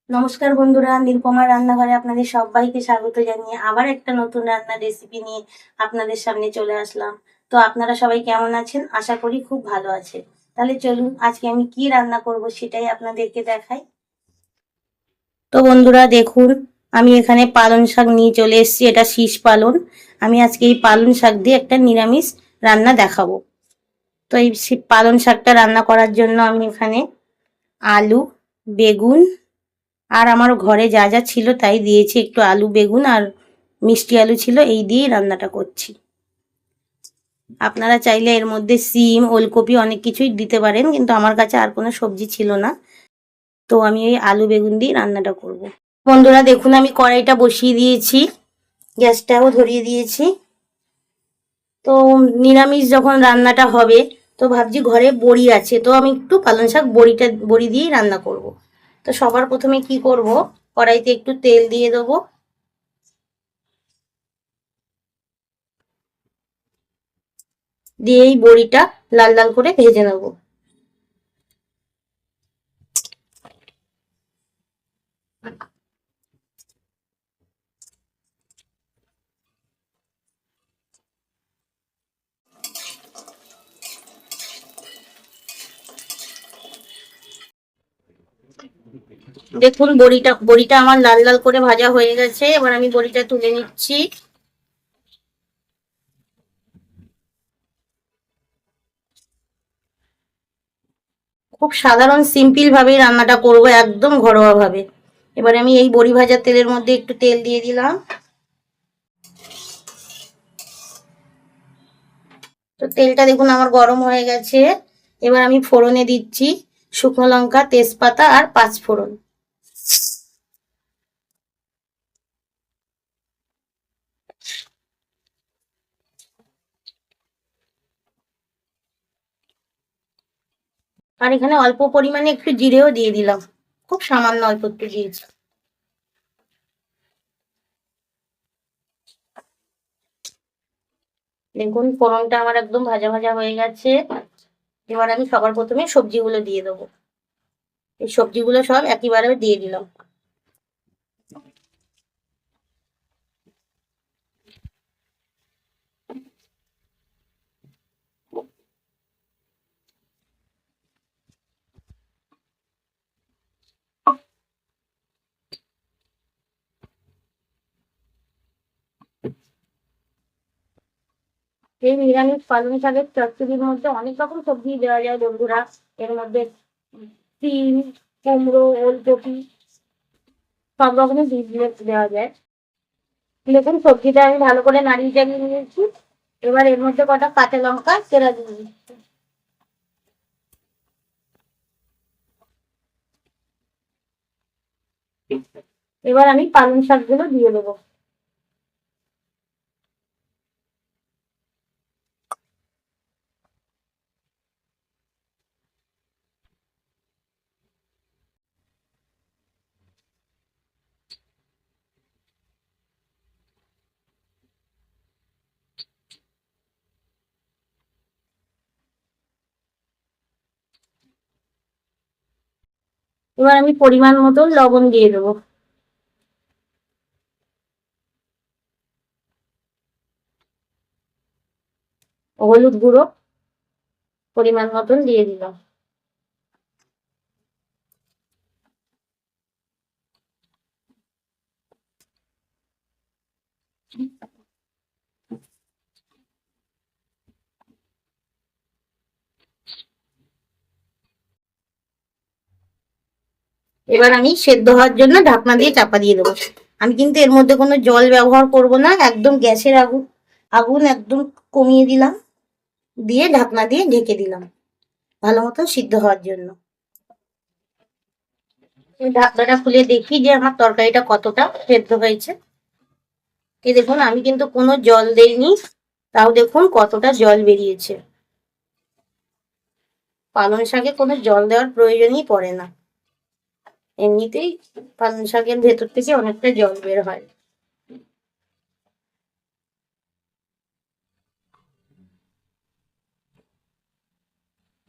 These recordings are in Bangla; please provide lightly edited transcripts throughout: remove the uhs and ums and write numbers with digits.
নমস্কার বন্ধুরা, নিরুপমা রান্নাঘরে আপনাদের সবাইকে স্বাগত জানিয়ে আবার একটা নতুন রান্নার রেসিপি নিয়ে আপনাদের সামনে চলে আসলাম। তো আপনারা সবাই কেমন আছেন? আশা করি খুব ভালো আছে। তাহলে চলুন আজকে আমি কি রান্না করব সেটাই আপনাদেরকে দেখাই। তো বন্ধুরা দেখুন, আমি এখানে পালং শাক নিয়ে চলে এসেছি। এটা শীষ পালং। আমি আজকে এই পালং শাক দিয়ে একটা নিরামিষ রান্না দেখাবো। তো এই পালং শাকটা রান্না করার জন্য আমি এখানে আলু, বেগুন আর আমার ঘরে যা যা ছিল তাই দিয়েছি। একটু আলু, বেগুন আর মিষ্টি আলু ছিল, এই দিয়েই রান্নাটা করছি। আপনারা চাইলে এর মধ্যে সিম, ওলকপি অনেক কিছুই দিতে পারেন, কিন্তু আমার কাছে আর কোনো সবজি ছিল না, তো আমি এই আলু বেগুন দিয়ে রান্নাটা করব। বন্ধুরা দেখুন, আমি কড়াইটা বসিয়ে দিয়েছি, গ্যাসটাও ধরিয়ে দিয়েছি। তো নিরামিষ যখন রান্নাটা হবে, তো ভাবছি ঘরে বড়ি আছে, তো আমি একটু পালং শাক বড়ি দিয়েই রান্না করব। তো সবার প্রথমে কি করব, কড়াইতে একটু তেল দিয়ে দেবো। দিয়ে এই বড়িটা লাল লাল করে ভেজে নেব। দেখুন বড়িটা আমার লাল লাল করে ভাজা হয়ে গেছে। এবার আমি বড়িটা তুলে নিচ্ছি। খুব সাধারণ সিম্পল ভাবেই রান্নাটা করব, একদম ঘরোয়া ভাবে। এবার আমি এই বড়ি ভাজা তেলের মধ্যে একটু তেল দিয়ে দিলাম। তো তেলটা দেখুন আমার গরম হয়ে গেছে। এবার আমি ফোড়নে দিচ্ছি শুকনো লঙ্কা, তেজপাতা আর পাঁচ ফোড়ন। আর এখানে অল্প পরিমাণে একটু জিরেও দিয়ে দিলাম, খুব সামান্য অল্প একটু দিয়েছি। দেখুন ফোড়নটা আমার একদম ভাজা ভাজা হয়ে গেছে। এবার আমি সবার প্রথমে সবজিগুলো দিয়ে দেবো। এই সবজিগুলো সব একইবারে দিয়ে দিলাম। এই নিরামিষ পালং শাকের চচ্চড়ির মধ্যে অনেক রকম সবজি দেওয়া যায় বন্ধুরা। এর মধ্যে সিম, কুমড়ো, ওলকপি সব রকমের বীজ দেওয়া যায়। দেখুন সবজিটা আমি ভালো করে নাড়িয়ে চাড়িয়ে নিয়েছি। এবার এর মধ্যে কটা কাঁচা লঙ্কা চেরা দিয়ে দিচ্ছি। এবার আমি পালং শাকগুলো দিয়ে দেবো। এবার আমি পরিমাণ মতো লবণ দিয়ে দেবো। হলুদ গুঁড়ো পরিমাণ মতন দিয়ে দিলাম। এবার আমি সেদ্ধ হওয়ার জন্য ঢাকনা দিয়ে চাপা দিয়ে দেবো। আমি কিন্তু এর মধ্যে কোনো জল ব্যবহার করব না, একদম গ্যাসের আগুন আগুন একদম কমিয়ে দিলাম, দিয়ে ঢাকনা দিয়ে ঢেকে দিলাম ভালো মতো সিদ্ধ হওয়ার জন্য। ঢাকনাটা খুলে দেখি যে আমার তরকারিটা কতটা সেদ্ধ হয়েছে। এই দেখুন আমি কিন্তু কোনো জল দেইনি, তাও দেখুন কতটা জল বেরিয়েছে। পালং শাকে কোনো জল দেওয়ার প্রয়োজনই পড়ে না, এমনিতেই পালং শাকের ভেতর থেকে অনেকটা জল বের হয়।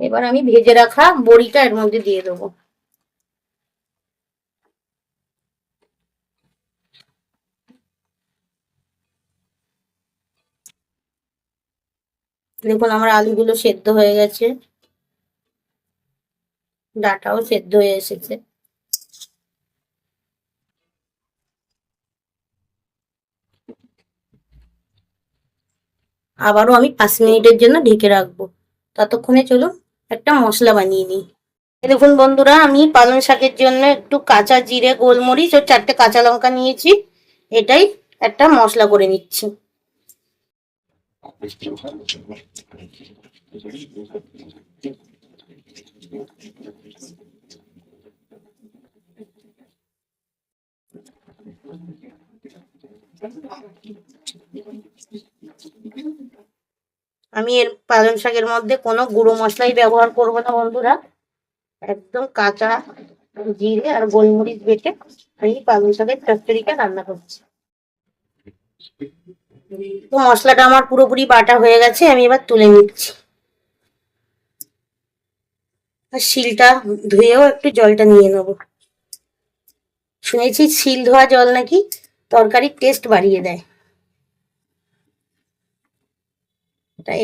এবার আমি ভেজে রাখা বড়িটা এর মধ্যে দিয়ে দেবো। দেখুন আমার আলুগুলো সেদ্ধ হয়ে গেছে, ডাটাও সেদ্ধ হয়ে এসেছে। আবারও আমি 5 মিনিটের জন্য ঢেকে রাখবো। ততক্ষণে চলুন একটা মশলা বানিয়ে নিই। দেখুন বন্ধুরা, আমি পালং শাকের জন্য একটু কাঁচা জিরে, গোলমরিচ ও 4টে কাঁচা লঙ্কা নিয়েছি। এটাই একটা মশলা করে নিচ্ছি। আমি এর পালং শাকের মধ্যে কোনো গুঁড়ো মশলাই ব্যবহার করব না বন্ধুরা, একদম কাঁচা জিরে আর গোলমরিচ বেটে আমি পালং শাকের চচ্চড়িটা রান্না করছি। তো মশলাটা আমার পুরোপুরি বাটা হয়ে গেছে, আমি এবার তুলে নিচ্ছি। আর শিলটা ধুয়েও একটু জলটা নিয়ে নেব। শুনেছি শিল ধোয়া জল নাকি তরকারির টেস্ট বাড়িয়ে দেয়।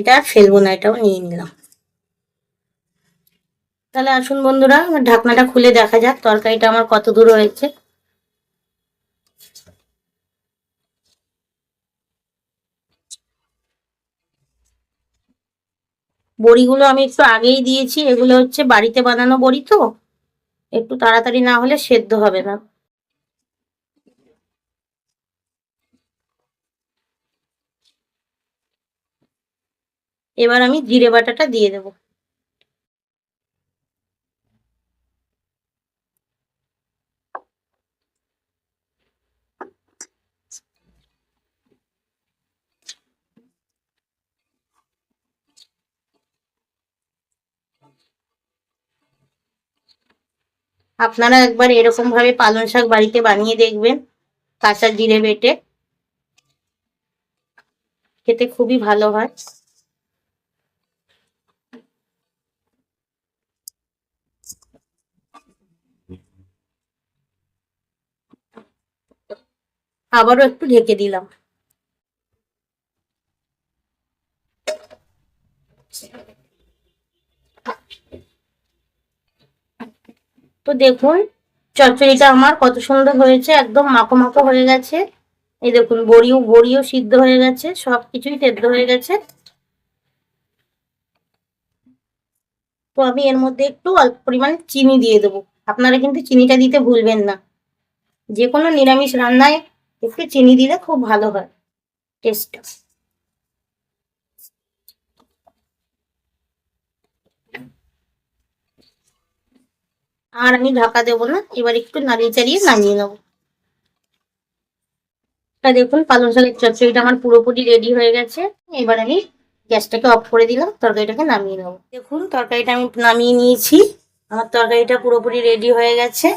এটা আর ফেলবো না, এটাও নিয়ে নিলাম। তাহলে আসুন বন্ধুরা, আমার ঢাকনাটা খুলে দেখা যাক তরকারিটা আমার কত দূর হয়েছে। বড়িগুলো আমি একটু আগেই দিয়েছি, এগুলো হচ্ছে বাড়িতে বানানো বড়ি, তো একটু তাড়াতাড়ি না হলে সেদ্ধ হবে না। এবার আমি জিরে বাটাটা দিয়ে দেবো। আপনারা একবার এরকম ভাবে পালং শাক বাড়িতে বানিয়ে দেখবেন, কাঁচা জিরে বেটে, খেতে খুবই ভালো হয়। আবারও একটু ঢেকে দিলাম। তো দেখুন চচ্চড়িটা আমার কত সুন্দর হয়েছে, একদম মাখো মাখো হয়ে গেছে। এই দেখুন বড়িও সিদ্ধ হয়ে গেছে, সবকিছুই সেদ্ধ হয়ে গেছে। তো আমি এর মধ্যে একটু অল্প পরিমাণে চিনি দিয়ে দেবো। আপনারা কিন্তু চিনিটা দিতে ভুলবেন না, যে কোনো নিরামিষ রান্নায় একটু চিনি দিলে খুব ভালো হয় টেস্টটা। আর আমি ঢাকা দেবো না, এবার একটু নাড়িয়ে চাড়িয়ে নামিয়ে নেবো। তা দেখুন পালং শাকের চচ্চড়িটা আমার পুরোপুরি রেডি হয়ে গেছে। এবার আমি গ্যাসটাকে অফ করে দিলাম, তরকারিটাকে নামিয়ে নেবো। দেখুন তরকারিটা আমি নামিয়ে নিয়েছি, আমার তরকারিটা পুরোপুরি রেডি হয়ে গেছে।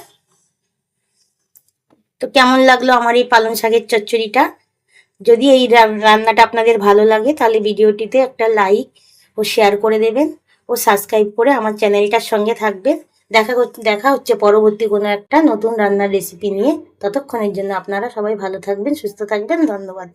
তো কেমন লাগলো আমার এই পালং শাকের চচ্চড়িটা? যদি এই রান্নাটা আপনাদের ভালো লাগে তাহলে ভিডিওটিতে একটা লাইক ও শেয়ার করে দেবেন ও সাবস্ক্রাইব করে আমার চ্যানেলটার সঙ্গে থাকবেন। দেখা হচ্ছে পরবর্তী কোনো একটা নতুন রান্নার রেসিপি নিয়ে। ততক্ষণের জন্য আপনারা সবাই ভালো থাকবেন, সুস্থ থাকবেন। ধন্যবাদ।